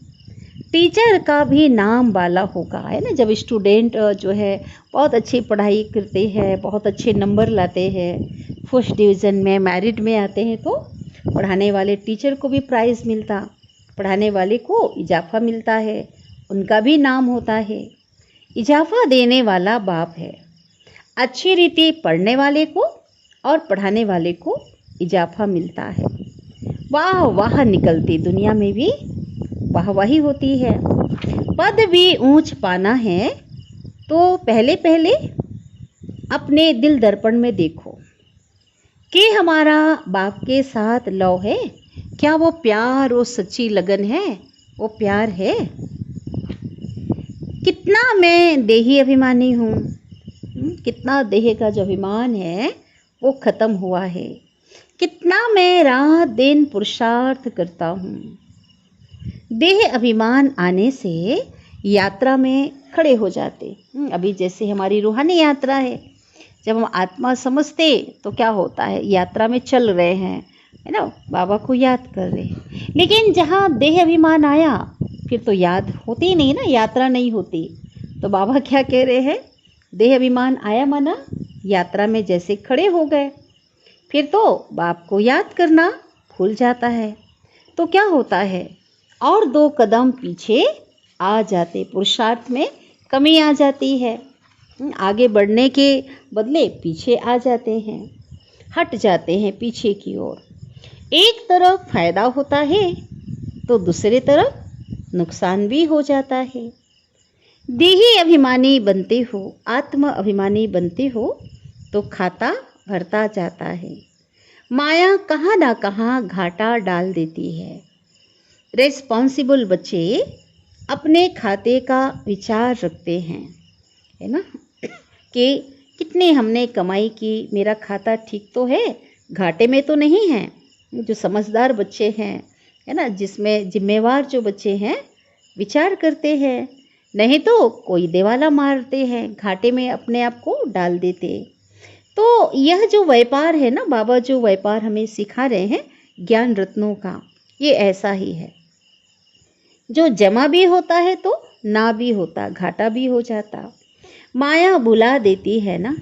टीचर का भी नाम वाला होगा, है ना। जब स्टूडेंट जो है बहुत अच्छी पढ़ाई करते हैं, बहुत अच्छे नंबर लाते हैं, फर्स्ट डिवीज़न में, मेरिट में आते हैं, तो पढ़ाने वाले टीचर को भी प्राइज़ मिलता, पढ़ाने वाले को इजाफा मिलता है, उनका भी नाम होता है। इजाफा देने वाला बाप है। अच्छी रीति पढ़ने वाले को और पढ़ाने वाले को इजाफा मिलता है। वाह वाह निकलती, दुनिया में भी वाह वाही होती है। पद भी ऊंच पाना है तो पहले पहले अपने दिल दर्पण में देखो कि हमारा बाप के साथ लव है क्या? वो प्यार, वो सच्ची लगन है, वो प्यार है? कितना मैं देही अभिमानी हूँ, कितना देह का जो अभिमान है वो खत्म हुआ है। कितना मैं रात दिन पुरुषार्थ करता हूँ। देह अभिमान आने से यात्रा में खड़े हो जाते। अभी जैसे हमारी रूहानी यात्रा है, जब हम आत्मा समझते तो क्या होता है, यात्रा में चल रहे हैं, है ना, बाबा को याद कर रहे हैं। लेकिन जहाँ देह अभिमान आया फिर तो याद होती ही नहीं ना, यात्रा नहीं होती। तो बाबा क्या कह रहे हैं? देह अभिमान आया माना यात्रा में जैसे खड़े हो गए, फिर तो बाप को याद करना भूल जाता है। तो क्या होता है, और 2 कदम पीछे आ जाते, पुरुषार्थ में कमी आ जाती है। आगे बढ़ने के बदले पीछे आ जाते हैं, हट जाते हैं पीछे की ओर। एक तरफ फायदा होता है तो दूसरी तरफ नुकसान भी हो जाता है। देही अभिमानी बनते हो, आत्म अभिमानी बनते हो तो खाता भरता जाता है। माया कहाँ ना कहाँ घाटा डाल देती है। रेस्पॉन्सिबल बच्चे अपने खाते का विचार रखते हैं, है ना, कि कितने हमने कमाई की, मेरा खाता ठीक तो है, घाटे में तो नहीं है। जो समझदार बच्चे हैं, है ना, जिसमें जिम्मेवार जो बच्चे हैं, विचार करते हैं, नहीं तो कोई दिवाला मारते हैं, घाटे में अपने आप को डाल देते। तो यह जो व्यापार है ना, बाबा जो व्यापार हमें सिखा रहे हैं ज्ञान रत्नों का, ये ऐसा ही है। जो जमा भी होता है तो ना भी होता, घाटा भी हो जाता। माया बुला देती है ना,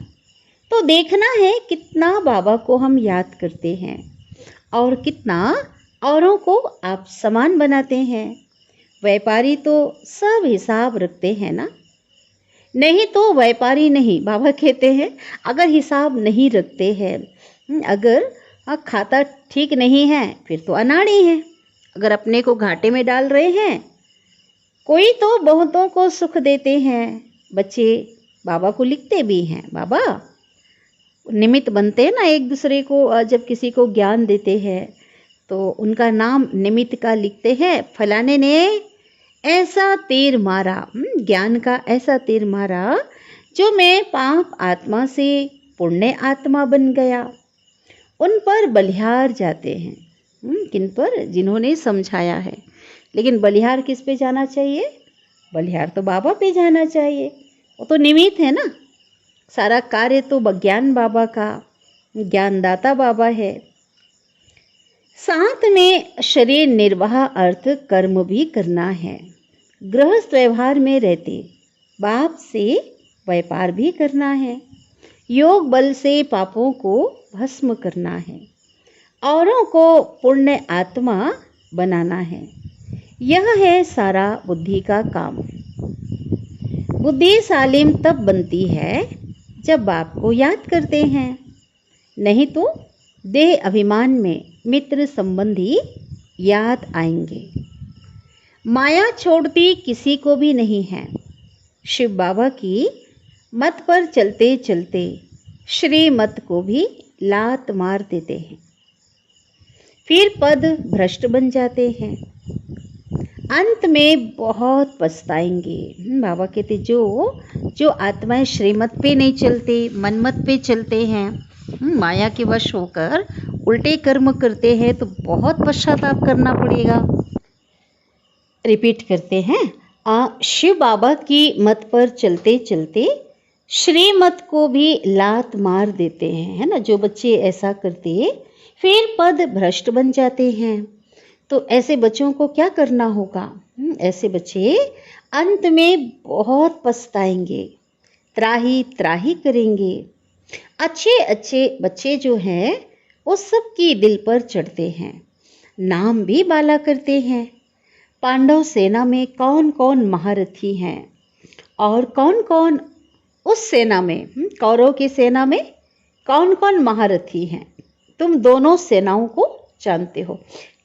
तो देखना है कितना बाबा को हम याद करते हैं और कितना औरों को आप समान बनाते हैं। व्यापारी तो सब हिसाब रखते हैं ना, नहीं तो व्यापारी नहीं। बाबा कहते हैं अगर हिसाब नहीं रखते हैं, अगर खाता ठीक नहीं है, फिर तो अनाड़ी है। अगर अपने को घाटे में डाल रहे हैं, कोई तो बहुतों को सुख देते हैं। बच्चे बाबा को लिखते भी हैं, बाबा निमित्त बनते हैं ना एक दूसरे को, जब किसी को ज्ञान देते हैं तो उनका नाम निमित्त का लिखते हैं। फलाने ने ऐसा तीर मारा, ज्ञान का ऐसा तीर मारा जो मैं पाप आत्मा से पुण्य आत्मा बन गया। उन पर बलिहार जाते हैं, किन पर? जिन्होंने समझाया है। लेकिन बलिहार किस पे जाना चाहिए? बलिहार तो बाबा पे जाना चाहिए, वो तो निमित्त है ना। सारा कार्य तो ज्ञान बाबा का, ज्ञानदाता बाबा है। साथ में शरीर निर्वाह अर्थ कर्म भी करना है। गृहस्थ व्यवहार में रहते बाप से व्यापार भी करना है। योग बल से पापों को भस्म करना है, औरों को पुण्य आत्मा बनाना है। यह है सारा बुद्धि का काम। बुद्धि सालिम तब बनती है जब बाप को याद करते हैं, नहीं तो देह अभिमान में मित्र संबंधी याद आएंगे। माया छोड़ती किसी को भी नहीं है। शिव बाबा की मत पर चलते चलते श्रीमत को भी लात मार देते हैं, फिर पद भ्रष्ट बन जाते हैं, अंत में बहुत पछताएंगे। बाबा कहते जो आत्माएं श्रीमत पे नहीं चलते, मनमत पे चलते हैं, माया के वश होकर उल्टे कर्म करते हैं, तो बहुत पश्चाताप करना पड़ेगा। रिपीट करते हैं, शिव बाबा की मत पर चलते चलते श्रीमत को भी लात मार देते हैं, है ना। जो बच्चे ऐसा करते फिर पद भ्रष्ट बन जाते हैं। तो ऐसे बच्चों को क्या करना होगा? ऐसे बच्चे अंत में बहुत पछताएंगे, त्राही त्राही करेंगे। अच्छे अच्छे बच्चे जो हैं वो सबकी दिल पर चढ़ते हैं, नाम भी बाला करते हैं। पांडव सेना में कौन कौन महारथी हैं और कौन कौन उस सेना में, कौरव की सेना में कौन कौन महारथी हैं, तुम दोनों सेनाओं को जानते हो,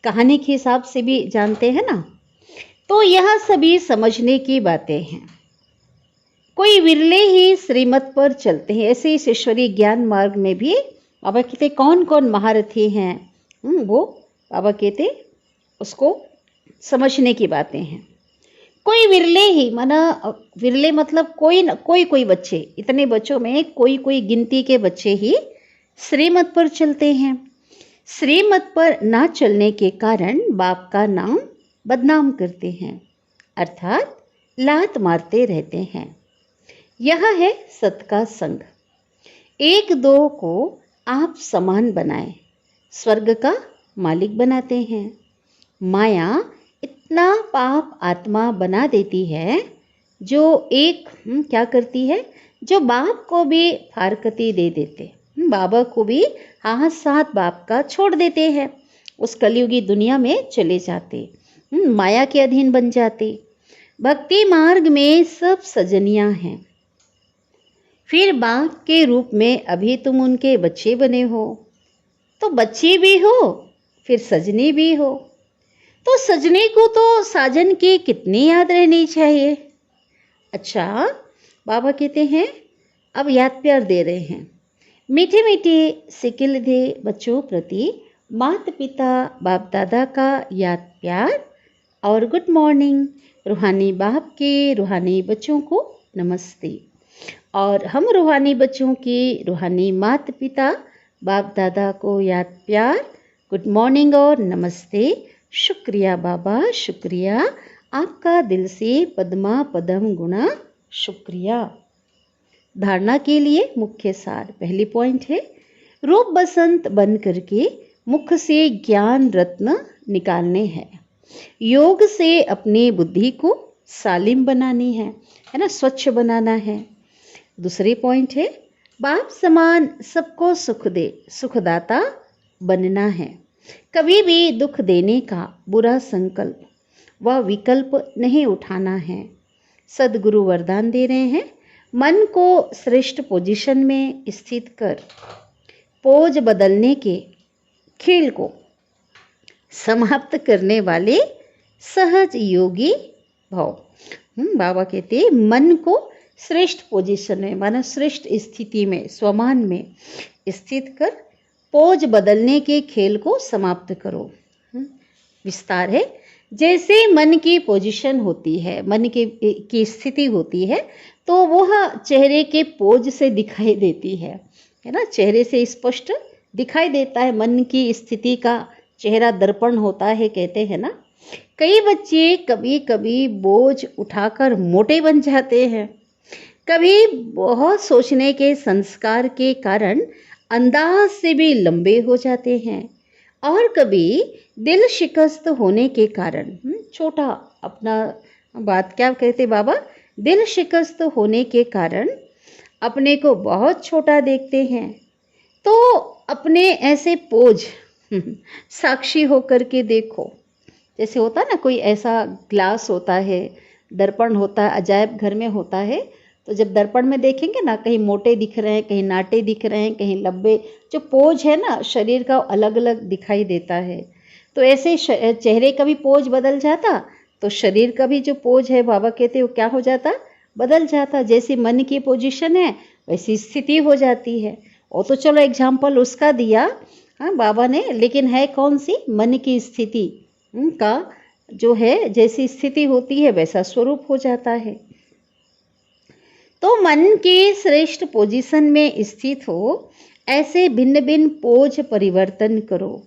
कहानी के हिसाब से भी जानते हैं ना। तो यह सभी समझने की बातें हैं। कोई विरले ही श्रीमत पर चलते हैं। ऐसे इस ईश्वरीय ज्ञान मार्ग में भी बाबा कहते कौन कौन महारथी हैं, वो बाबा कहते उसको समझने की बातें हैं। कोई विरले ही, माना विरले मतलब कोई बच्चे, इतने बच्चों में कोई गिनती के बच्चे ही श्रीमत पर चलते हैं। श्रीमत पर ना चलने के कारण बाप का नाम बदनाम करते हैं, अर्थात लात मारते रहते हैं। यह है सत का संग। एक दो को आप समान बनाए, स्वर्ग का मालिक बनाते हैं। माया इतना पाप आत्मा बना देती है, जो एक क्या करती है, जो बाप को भी फारकती दे देते, बाबा को भी हाथ साथ बाप का छोड़ देते हैं, उस कलयुगी दुनिया में चले जाते, माया के अधीन बन जाते। भक्ति मार्ग में सब सजनियां हैं, फिर बाप के रूप में अभी तुम उनके बच्चे बने हो, तो बच्चे भी हो फिर सजनी भी हो। तो सजने को तो साजन की कितनी याद रहनी चाहिए। अच्छा, बाबा कहते हैं अब याद प्यार दे रहे हैं, मीठे मीठे सिकिलधे बच्चों प्रति माता पिता बाप दादा का याद प्यार और गुड मॉर्निंग। रूहानी बाप के रूहानी बच्चों को नमस्ते। और हम रूहानी बच्चों के रूहानी माता पिता बाप दादा को याद प्यार, गुड मॉर्निंग और नमस्ते। शुक्रिया बाबा, शुक्रिया आपका दिल से पद्मा पदम गुणा शुक्रिया। धारणा के लिए मुख्य सार, पहली पॉइंट है रूप बसंत बन करके मुख से ज्ञान रत्न निकालने हैं। योग से अपनी बुद्धि को सालिम बनानी है ना, स्वच्छ बनाना है। दूसरी पॉइंट है बाप समान सबको सुख दे, सुखदाता बनना है। कभी भी दुख देने का बुरा संकल्प व विकल्प नहीं उठाना है। सदगुरु वरदान दे रहे हैं, मन को श्रेष्ठ पोजीशन में स्थित कर पोज बदलने के खेल को समाप्त करने वाले सहज योगी भाव। बाबा कहते हैं मन को श्रेष्ठ पोजीशन में, माना श्रेष्ठ स्थिति में, स्वमान में स्थित कर पोज बदलने के खेल को समाप्त करो। विस्तार है, जैसे मन की पोजीशन होती है, मन की स्थिति होती है, तो वह चेहरे के पोज से दिखाई देती है ना, चेहरे से स्पष्ट दिखाई देता है। मन की स्थिति का चेहरा दर्पण होता है, कहते हैं ना। कई बच्चे कभी कभी बोझ उठाकर मोटे बन जाते हैं, कभी बहुत सोचने के संस्कार के कारण अंदाज से भी लंबे हो जाते हैं, और कभी दिल शिकस्त होने के कारण छोटा, अपना बात क्या कहते बाबा, दिल शिकस्त होने के कारण अपने को बहुत छोटा देखते हैं। तो अपने ऐसे पोज साक्षी होकर के देखो। जैसे होता है ना, कोई ऐसा ग्लास होता है, दर्पण होता है, अजायब घर में होता है, तो जब दर्पण में देखेंगे ना, कहीं मोटे दिख रहे हैं, कहीं नाटे दिख रहे हैं, कहीं लंबे, जो पोज है ना शरीर का अलग अलग दिखाई देता है। तो ऐसे चेहरे का भी पोज बदल जाता, तो शरीर का भी जो पोज है बाबा कहते हैं वो क्या हो जाता, बदल जाता। जैसे मन की पोजीशन है वैसी स्थिति हो जाती है। वो तो चलो एग्जाम्पल उसका दिया बाबा ने, लेकिन है कौन सी, मन की स्थिति का जो है, जैसी स्थिति होती है वैसा स्वरूप हो जाता है। तो मन के श्रेष्ठ पोजीशन में स्थित हो, ऐसे भिन्न भिन्न पोज परिवर्तन करो,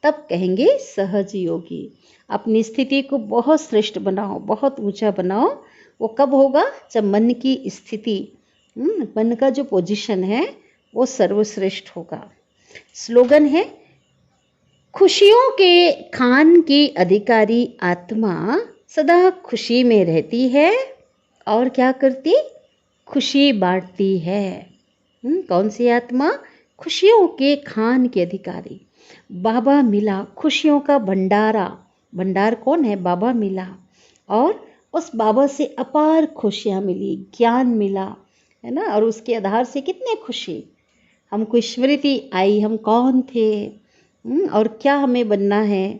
तब कहेंगे सहज योगी। अपनी स्थिति को बहुत श्रेष्ठ बनाओ, बहुत ऊंचा बनाओ। वो कब होगा, जब मन की स्थिति, मन का जो पोजीशन है वो सर्वश्रेष्ठ होगा। स्लोगन है, खुशियों के खान की अधिकारी आत्मा सदा खुशी में रहती है और क्या करती, खुशी बांटती है। कौन सी आत्मा, खुशियों के खान के अधिकारी। बाबा मिला, खुशियों का भंडारा, भंडार कौन है, बाबा मिला, और उस बाबा से अपार खुशियाँ मिली, ज्ञान मिला, है ना। और उसके आधार से कितने खुशी, हमको स्मृति आई, हम कौन थे और क्या हमें बनना है।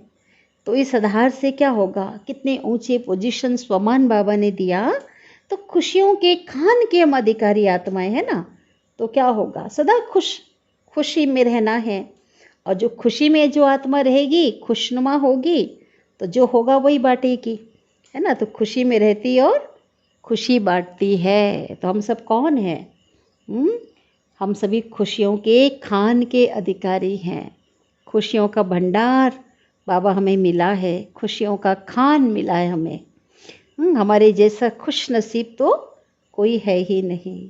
तो इस आधार से क्या होगा, कितने ऊंचे पोजीशन स्वमान बाबा ने दिया। तो खुशियों के खान के हम अधिकारी आत्माएं है ना, तो क्या होगा, सदा खुशी में रहना है। और जो खुशी में जो आत्मा रहेगी, खुशनुमा होगी, तो जो होगा वही बांटेगी, है ना। तो खुशी में रहती और खुशी बांटती है। तो हम सब कौन हैं, हम सभी खुशियों के खान के अधिकारी हैं। खुशियों का भंडार बाबा हमें मिला है, खुशियों का खान मिला है हमें। हमारे जैसा खुश नसीब तो कोई है ही नहीं।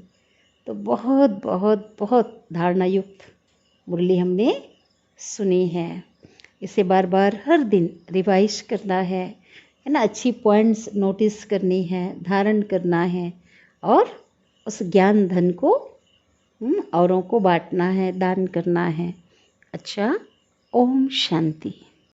तो बहुत बहुत बहुत धारणा युक्त मुरली हमने सुनी है। इसे बार बार हर दिन रिवाइज करना है ना, अच्छी पॉइंट्स नोटिस करनी है, धारण करना है, और उस ज्ञान धन को औरों को बांटना है, दान करना है। अच्छा, ओम शांति।